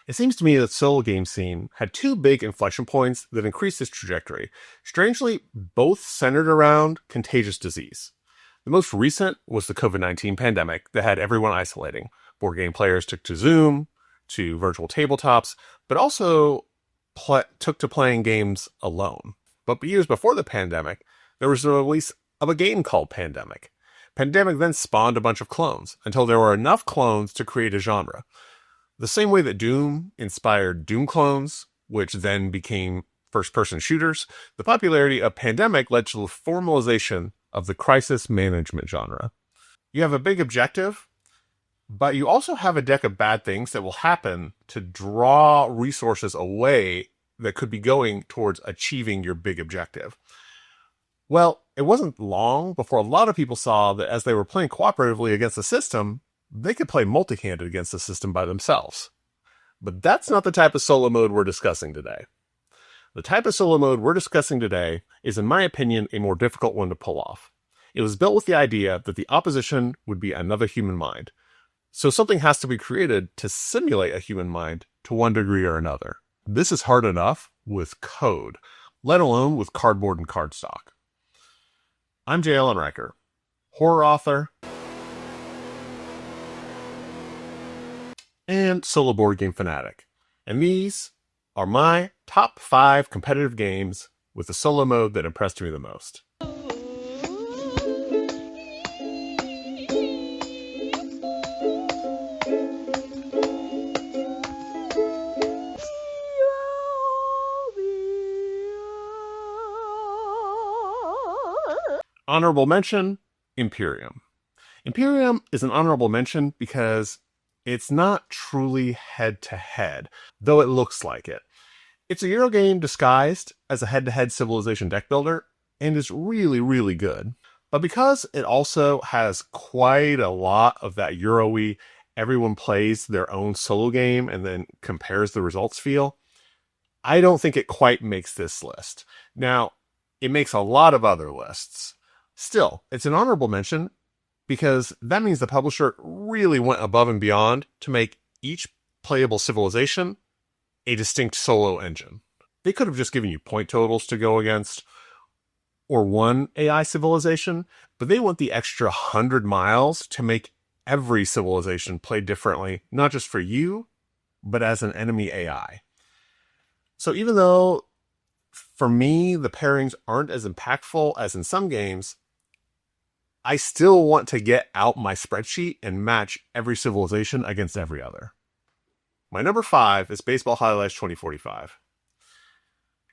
It seems to me that the solo game scene had two big inflection points that increased this trajectory, strangely, both centered around contagious disease. The most recent was the COVID-19 pandemic that had everyone isolating. Board game players took to Zoom, to virtual tabletops, but also took to playing games alone. But years before the pandemic, there was the release of a game called Pandemic. Pandemic then spawned a bunch of clones until there were enough clones to create a genre. The same way that Doom inspired Doom clones, which then became first-person shooters, the popularity of Pandemic led to the formalization of the crisis management genre. You have a big objective, but you also have a deck of bad things that will happen to draw resources away that could be going towards achieving your big objective. Well, it wasn't long before a lot of people saw that as they were playing cooperatively against the system, they could play multi-handed against the system by themselves. But that's not the type of solo mode we're discussing today. The type of solo mode we're discussing today is, in my opinion, a more difficult one to pull off. It was built with the idea that the opposition would be another human mind. So something has to be created to simulate a human mind to one degree or another. This is hard enough with code, let alone with cardboard and cardstock. I'm J. Allen Riker, horror author, and solo board game fanatic. And these are my top 5 competitive games with the solo mode that impressed me the most. Honorable mention, Imperium. Imperium is an honorable mention because it's not truly head-to-head, though it looks like it. It's a Euro game disguised as a head-to-head civilization deck builder, and is really, really good. But because it also has quite a lot of that Euro-y, everyone plays their own solo game and then compares the results feel, I don't think it quite makes this list. Now, it makes a lot of other lists. Still, it's an honorable mention because that means the publisher really went above and beyond to make each playable civilization a distinct solo engine. They could have just given you point totals to go against or one AI civilization, but they want the extra 100 miles to make every civilization play differently, not just for you, but as an enemy AI. So even though, for me, the pairings aren't as impactful as in some games, I still want to get out my spreadsheet and match every civilization against every other. My number 5 is Baseball Highlights 2045.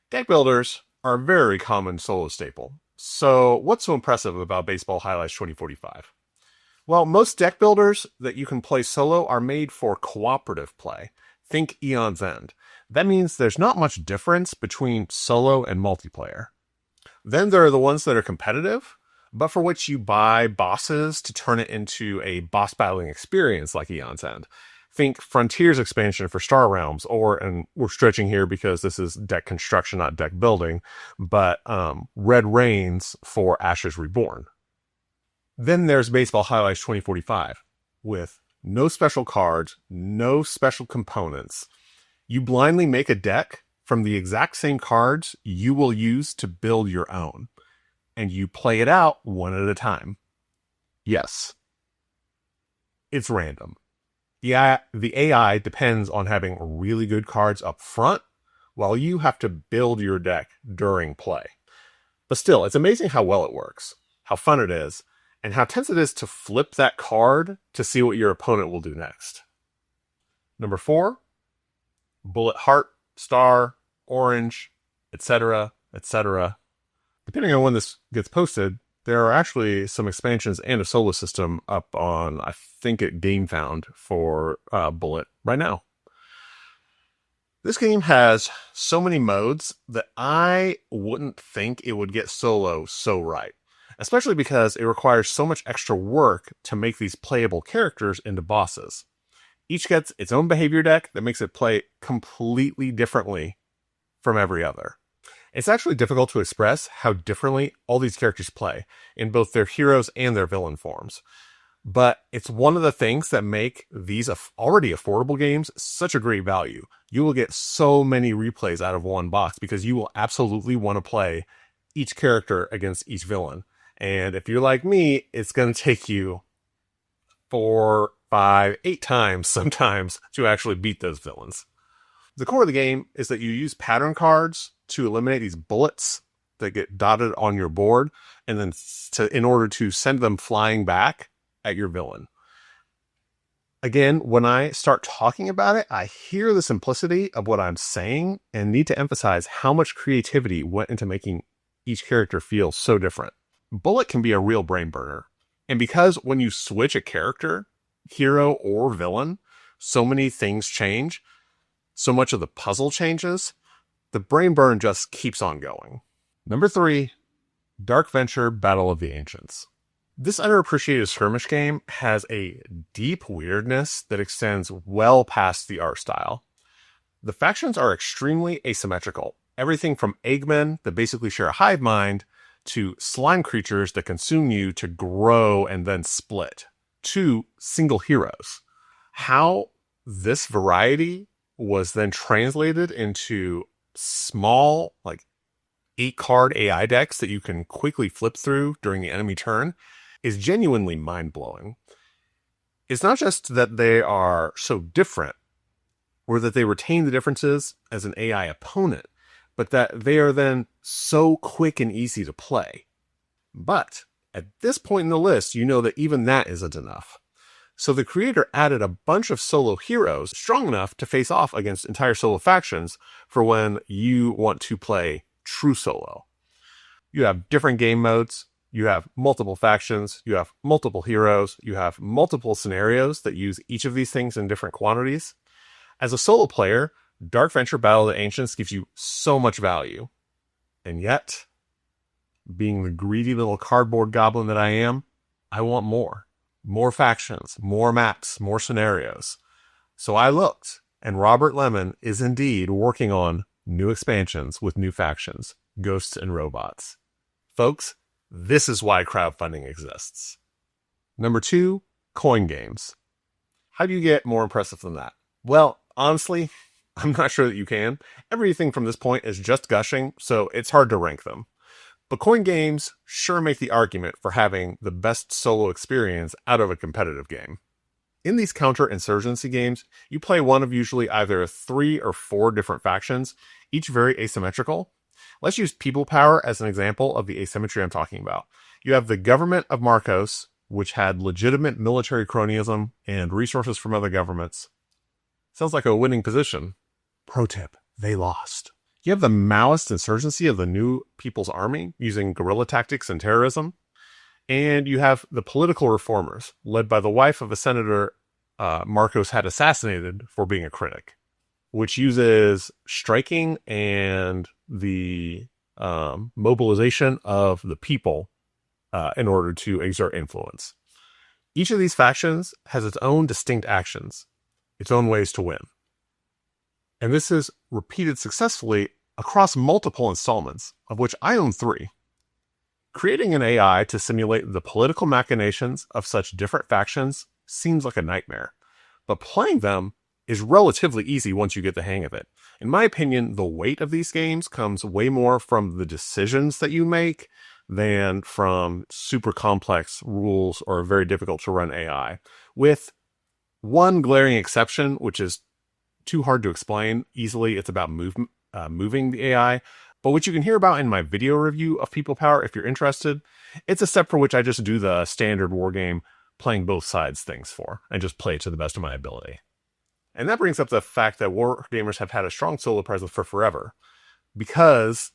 Deck builders are a very common solo staple. So what's so impressive about Baseball Highlights 2045? Well, most deck builders that you can play solo are made for cooperative play. Think Eon's End. That means there's not much difference between solo and multiplayer. Then there are the ones that are competitive, but for which you buy bosses to turn it into a boss battling experience like Eon's End. Think Frontiers expansion for Star Realms, and we're stretching here because this is deck construction, not deck building, but Red Rains for Ashes Reborn. Then there's Baseball Highlights 2045, with no special cards, no special components. You blindly make a deck from the exact same cards you will use to build your own, and you play it out one at a time. Yes, it's random. The AI depends on having really good cards up front, while you have to build your deck during play. But still, it's amazing how well it works, how fun it is, and how tense it is to flip that card to see what your opponent will do next. Number 4, Bullet Heart, Star, Orange, etc., etc. Depending on when this gets posted, there are actually some expansions and a solo system up on, I think, at GameFound for Bullet right now. This game has so many modes that I wouldn't think it would get solo so right, especially because it requires so much extra work to make these playable characters into bosses. Each gets its own behavior deck that makes it play completely differently from every other. It's actually difficult to express how differently all these characters play in both their heroes and their villain forms. But it's one of the things that make these already affordable games such a great value. You will get so many replays out of one box because you will absolutely want to play each character against each villain. And if you're like me, it's going to take you 4, 5, 8 times sometimes to actually beat those villains. The core of the game is that you use pattern cards to eliminate these bullets that get dotted on your board, and then in order to send them flying back at your villain. Again, when I start talking about it, I hear the simplicity of what I'm saying and need to emphasize how much creativity went into making each character feel so different. Bullet can be a real brain burner. And because when you switch a character, hero or villain, so many things change, so much of the puzzle changes, the brain burn just keeps on going. Number 3, Dark Venture Battle of the Ancients. This underappreciated skirmish game has a deep weirdness that extends well past the art style. The factions are extremely asymmetrical. Everything from eggmen that basically share a hive mind, to slime creatures that consume you to grow and then split, to single heroes. How this variety was then translated into small, 8-card AI decks that you can quickly flip through during the enemy turn is genuinely mind-blowing. It's not just that they are so different, or that they retain the differences as an AI opponent, but that they are then so quick and easy to play. But at this point in the list, you know that even that isn't enough. So the creator added a bunch of solo heroes strong enough to face off against entire solo factions for when you want to play true solo. You have different game modes, you have multiple factions, you have multiple heroes, you have multiple scenarios that use each of these things in different quantities. As a solo player, Dark Venture Battle of the Ancients gives you so much value. And yet, being the greedy little cardboard goblin that I am, I want more. More factions, more maps, more scenarios. So I looked, and Robert Lemon is indeed working on new expansions with new factions, ghosts and robots. Folks, this is why crowdfunding exists. Number 2, coin games. How do you get more impressive than that? Well, honestly, I'm not sure that you can. Everything from this point is just gushing, so it's hard to rank them. But coin games sure make the argument for having the best solo experience out of a competitive game. In these counter-insurgency games, you play one of usually either 3 or 4 different factions, each very asymmetrical. Let's use people power as an example of the asymmetry I'm talking about. You have the government of Marcos, which had legitimate military cronyism and resources from other governments. Sounds like a winning position. Pro tip, they lost. You have the Maoist insurgency of the New People's Army using guerrilla tactics and terrorism. And you have the political reformers, led by the wife of a senator Marcos had assassinated for being a critic, which uses striking and the mobilization of the people in order to exert influence. Each of these factions has its own distinct actions, its own ways to win. And this is repeated successfully across multiple installments, of which I own 3. Creating an AI to simulate the political machinations of such different factions seems like a nightmare, but playing them is relatively easy once you get the hang of it. In my opinion, the weight of these games comes way more from the decisions that you make than from super complex rules or very difficult to run AI, with one glaring exception, which is too hard to explain easily. It's about moving the AI, but which you can hear about in my video review of People Power if you're interested. It's a step for which I just do the standard war game playing both sides things for, and just play it to the best of my ability. And that brings up the fact that war gamers have had a strong solo presence for forever, because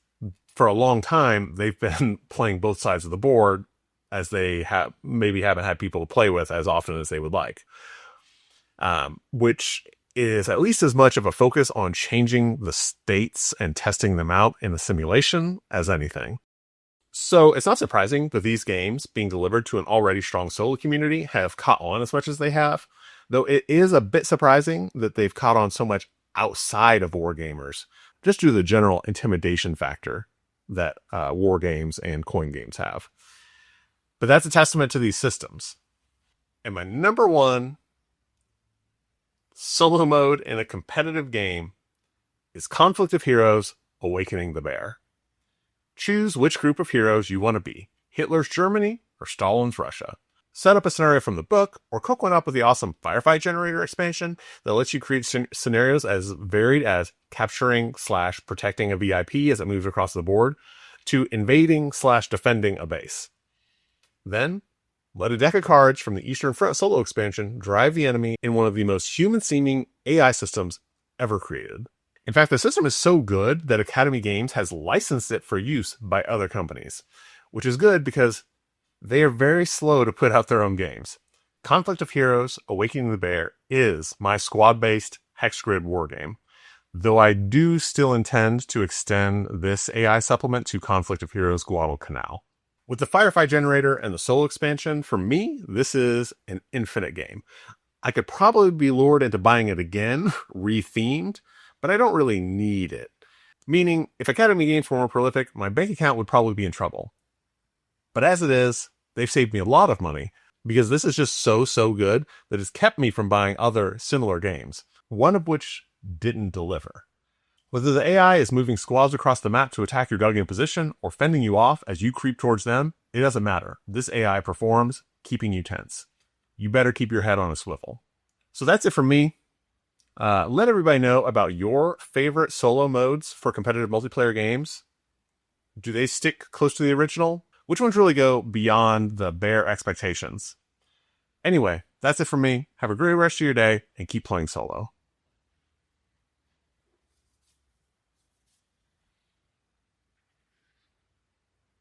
for a long time they've been playing both sides of the board, as they maybe haven't had people to play with as often as they would like, which is at least as much of a focus on changing the states and testing them out in the simulation as anything. So it's not surprising that these games, being delivered to an already strong solo community, have caught on as much as they have, though it is a bit surprising that they've caught on so much outside of war gamers, just due to the general intimidation factor that war games and coin games have. But that's a testament to these systems. And my number one solo mode in a competitive game is Conflict of Heroes: Awakening the Bear. Choose which group of heroes you want to be, Hitler's Germany or Stalin's Russia. Set up a scenario from the book, or cook one up with the awesome Firefight Generator expansion that lets you create scenarios as varied as capturing/protecting a VIP as it moves across the board, to invading/defending a base. Then, let a deck of cards from the Eastern Front solo expansion drive the enemy in one of the most human-seeming AI systems ever created. In fact, the system is so good that Academy Games has licensed it for use by other companies, which is good because they are very slow to put out their own games. Conflict of Heroes: Awakening the Bear is my squad-based hex grid wargame, though I do still intend to extend this AI supplement to Conflict of Heroes: Guadalcanal. With the Firefight Generator and the solo expansion, for me, this is an infinite game. I could probably be lured into buying it again, re-themed, but I don't really need it. Meaning, if Academy Games were more prolific, my bank account would probably be in trouble. But as it is, they've saved me a lot of money, because this is just so good that it's kept me from buying other similar games, one of which didn't deliver. Whether the AI is moving squads across the map to attack your dug-in position or fending you off as you creep towards them, it doesn't matter. This AI performs, keeping you tense. You better keep your head on a swivel. So that's it for me. Let everybody know about your favorite solo modes for competitive multiplayer games. Do they stick close to the original? Which ones really go beyond the bare expectations? Anyway, that's it for me. Have a great rest of your day and keep playing solo.